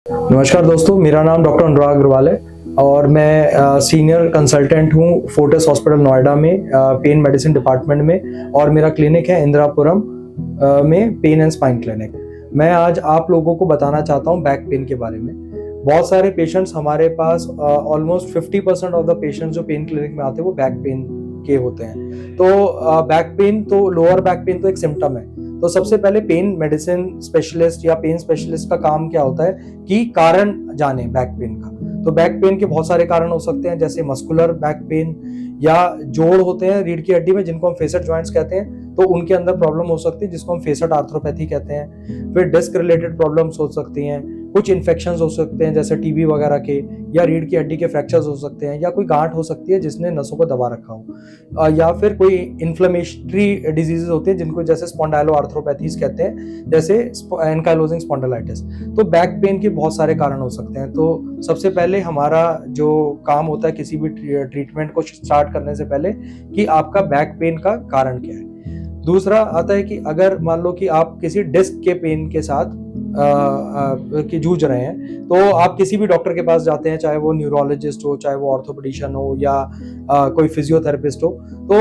नमस्कार दोस्तों, मेरा नाम डॉक्टर अनुराग अग्रवाल है और मैं सीनियर कंसल्टेंट हूँ फोर्टिस हॉस्पिटल नोएडा में पेन मेडिसिन डिपार्टमेंट में। और मेरा क्लिनिक है इंदिरापुरम में पेन एंड स्पाइन क्लिनिक। मैं आज आप लोगों को बताना चाहता हूँ बैक पेन के बारे में। बहुत सारे पेशेंट्स हमारे पास ऑलमोस्ट 50% ऑफ द पेशेंट्स जो पेन क्लिनिक में आते हैं वो बैक पेन के होते हैं। तो बैक पेन तो लोअर बैक पेन तो एक सिम्टम है। तो सबसे पहले पेन मेडिसिन स्पेशलिस्ट या पेन स्पेशलिस्ट का काम क्या होता है कि कारण जाने बैक पेन का। तो बैक पेन के बहुत सारे कारण हो सकते हैं, जैसे मस्कुलर बैक पेन या जोड़ होते हैं रीढ़ की हड्डी में जिनको हम फेसेट जॉइंट्स कहते हैं, तो उनके अंदर प्रॉब्लम हो सकती है जिसको हम फेसेट आर्थ्रोपैथी कहते हैं। फिर डिस्क रिलेटेड प्रॉब्लम्स हो सकती हैं, कुछ इन्फेक्शंस हो सकते हैं जैसे टीबी वगैरह के, या रीढ़ की हड्डी के फ्रैक्चर्स हो सकते हैं, या कोई गांठ हो सकती है जिसने नसों को दबा रखा हो, या फिर कोई इन्फ्लेमेटरी डिजीजेस होते हैं जिनको जैसे स्पॉन्डाइलो आर्थ्रोपैथीज कहते हैं, जैसे एनकाइलोजिंग स्पॉन्डिलाइटिस। तो बैक पेन के बहुत सारे कारण हो सकते हैं। तो सबसे पहले हमारा जो काम होता है किसी भी ट्रीटमेंट को स्टार्ट करने से पहले कि आपका बैक पेन का कारण क्या है। दूसरा आता है कि अगर मान लो कि आप किसी डिस्क के पेन के साथ जूझ रहे हैं, तो आप किसी भी डॉक्टर के पास जाते हैं, चाहे वो न्यूरोलॉजिस्ट हो, चाहे वो ऑर्थोपेडिशियन हो, या कोई फिजियोथेरेपिस्ट हो। तो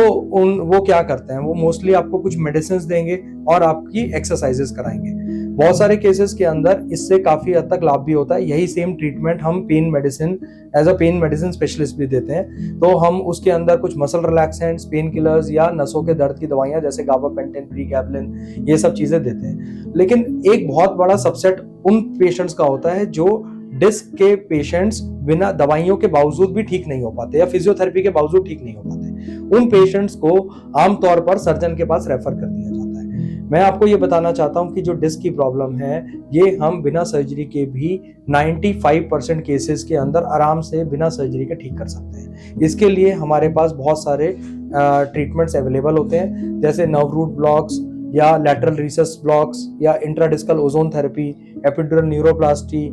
वो क्या करते हैं, वो मोस्टली आपको कुछ मेडिसिन देंगे और आपकी एक्सरसाइजेस कराएंगे। बहुत सारे केसेस के अंदर इससे काफी हद तक लाभ भी होता है। यही सेम ट्रीटमेंट हम pain medicine as a pain medicine specialist भी देते हैं। तो हम उसके अंदर कुछ मसल रिलैक्सेंट्स, पेन किलर्स या नसों के दर्द की दवाइयां जैसे गाबापेंटिन, प्रीगैबलिन, ये सब चीजें देते हैं। लेकिन एक बहुत बड़ा सबसेट उन पेशेंट्स का होता है जो डिस्क के पेशेंट्स बिना दवाइयों के बावजूद भी ठीक नहीं हो पाते या फिजियोथेरेपी के बावजूद ठीक नहीं हो पाते। उन पेशेंट्स को आमतौर पर सर्जन के पास रेफर कर दिया जाता है। मैं आपको ये बताना चाहता हूं कि जो डिस्क की प्रॉब्लम है ये हम बिना सर्जरी के भी 95% केसेस के अंदर आराम से बिना सर्जरी के ठीक कर सकते हैं। इसके लिए हमारे पास बहुत सारे ट्रीटमेंट्स अवेलेबल होते हैं, जैसे नर्व रूट ब्लॉक्स या लैटरल रिसेस ब्लॉक्स या इंट्राडिस्कल ओजोन थेरेपी, एपिड्यूरल न्यूरोप्लास्टी,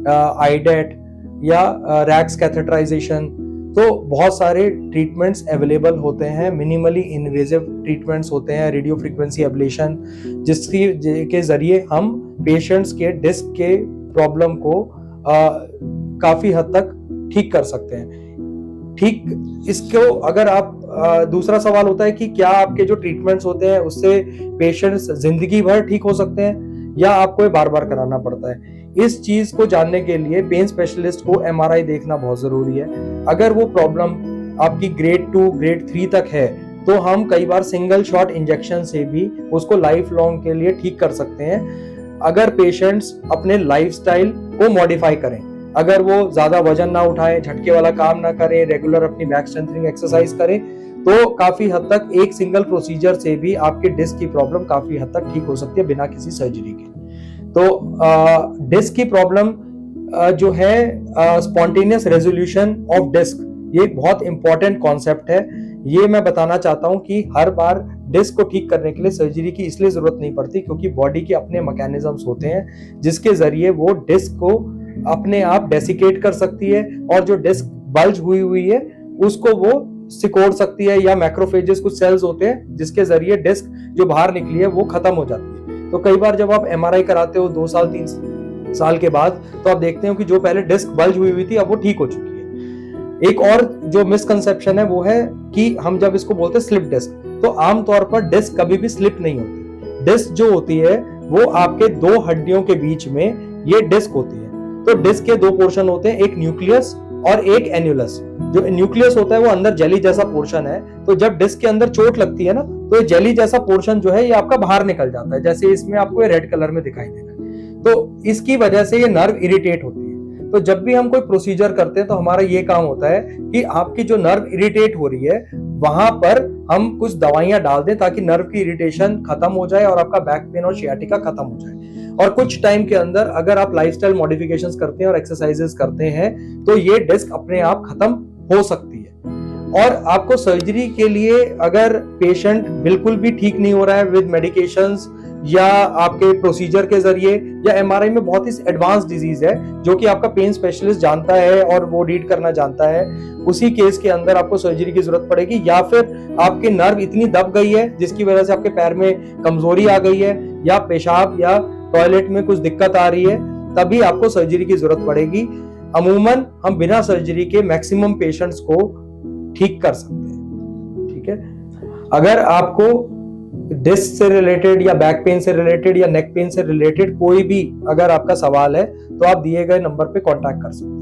आईडेट या रैक्स कैथेटराइजेशन। तो बहुत सारे ट्रीटमेंट्स अवेलेबल होते हैं। मिनिमली इन्वेजिव ट्रीटमेंट्स होते हैं, रेडियो फ्रीक्वेंसी एब्लेशन, जिसके जरिए हम पेशेंट्स के डिस्क के प्रॉब्लम को काफी हद तक ठीक कर सकते हैं। ठीक, इसको अगर आप दूसरा सवाल होता है कि क्या आपके जो ट्रीटमेंट्स होते हैं उससे पेशेंट्स जिंदगी भर ठीक हो सकते हैं या आपको बार बार कराना पड़ता है। इस चीज को जानने के लिए पेन स्पेशलिस्ट को एमआरआई देखना बहुत जरूरी है। अगर वो प्रॉब्लम आपकी ग्रेड 2 ग्रेड 3 तक है तो हम कई बार सिंगल शॉट इंजेक्शन से भी उसको लाइफ लॉन्ग के लिए ठीक कर सकते हैं, अगर पेशेंट्स अपने लाइफस्टाइल को मॉडिफाई करें। अगर वो ज्यादा वजन ना उठाएं, झटके वाला काम ना करें, रेगुलर अपनी बैक स्ट्रेंथनिंग एक्सरसाइज करें, तो काफी हद तक एक सिंगल प्रोसीजर से भी आपके डिस्क की प्रॉब्लम काफी हद तक ठीक हो सकती है बिना किसी सर्जरी के। तो डिस्क की प्रॉब्लम जो है स्पॉन्टेनियस रेजोल्यूशन ऑफ डिस्क, ये एक बहुत इंपॉर्टेंट कॉन्सेप्ट है। ये मैं बताना चाहता हूं कि हर बार डिस्क को ठीक करने के लिए सर्जरी की इसलिए जरूरत नहीं पड़ती क्योंकि बॉडी के अपने मैकेनिज्म्स होते हैं जिसके जरिए वो डिस्क को अपने आप डेसिकेट कर सकती है, और जो डिस्क बल्ज हुई है उसको वो सिकोड़ सकती है, या मैक्रोफेजेस कुछ सेल्स होते हैं जिसके जरिए डिस्क जो बाहर निकली है वो खत्म हो जाती है। तो कई बार जब आप एमआरआई कराते हो 2 साल 3 साल के बाद, तो आप देखते हो कि जो पहले डिस्क बल्ज हुई थी अब वो ठीक हो चुकी है। एक और जो मिसकंसेप्शन है वो है कि हम जब इसको बोलते हैं स्लिप डिस्क, तो आमतौर पर डिस्क कभी भी स्लिप नहीं होती। डिस्क जो होती है वो आपके 2 हड्डियों के बीच में ये डिस्क होती है। तो डिस्क के 2 पोर्शन होते हैं, एक न्यूक्लियस और एक एन्युलस। जो न्यूक्लियस होता है वो अंदर जेली जैसा पोर्शन है, तो जब डिस्क के अंदर चोट लगती है ना, तो ये जेली जैसा पोर्शन जो है ये आपका बाहर निकल जाता है, जैसे इसमें आपको ये रेड कलर में दिखाई दे रहा है। तो इसकी वजह से ये नर्व इरिटेट होती है। तो जब भी हम कोई प्रोसीजर करते हैं तो हमारा ये काम होता है कि आपकी जो नर्व इरिटेट हो रही है वहां पर हम कुछ दवाइयां डाल दें ताकि नर्व की इरिटेशन खत्म हो जाए और आपका बैक पेन और शियाटिका खत्म हो जाए। और कुछ टाइम के अंदर अगर आप लाइफस्टाइल मॉडिफिकेशंस करते हैं और एक्सरसाइजेस करते हैं तो ये डिस्क अपने आप खत्म हो सकती है। और आपको सर्जरी के लिए अगर पेशेंट बिल्कुल भी ठीक नहीं हो रहा है विद मेडिकेशंस या आपके प्रोसीजर के जरिए, या एमआरआई में बहुत ही एडवांस डिजीज है जो कि आपका पेन स्पेशलिस्ट जानता है और वो रीड करना जानता है, उसी केस के अंदर आपको सर्जरी की जरूरत पड़ेगी। या फिर आपकी नर्व इतनी दब गई है जिसकी वजह से आपके पैर में कमजोरी आ गई है, या पेशाब या टॉयलेट में कुछ दिक्कत आ रही है, तभी आपको सर्जरी की जरूरत पड़ेगी। अमूमन हम बिना सर्जरी के मैक्सिमम पेशेंट्स को ठीक कर सकते हैं। ठीक है, अगर आपको डिस्क से रिलेटेड या बैक पेन से रिलेटेड या नेक पेन से रिलेटेड कोई भी अगर आपका सवाल है तो आप दिए गए नंबर पे कांटेक्ट कर सकते हैं।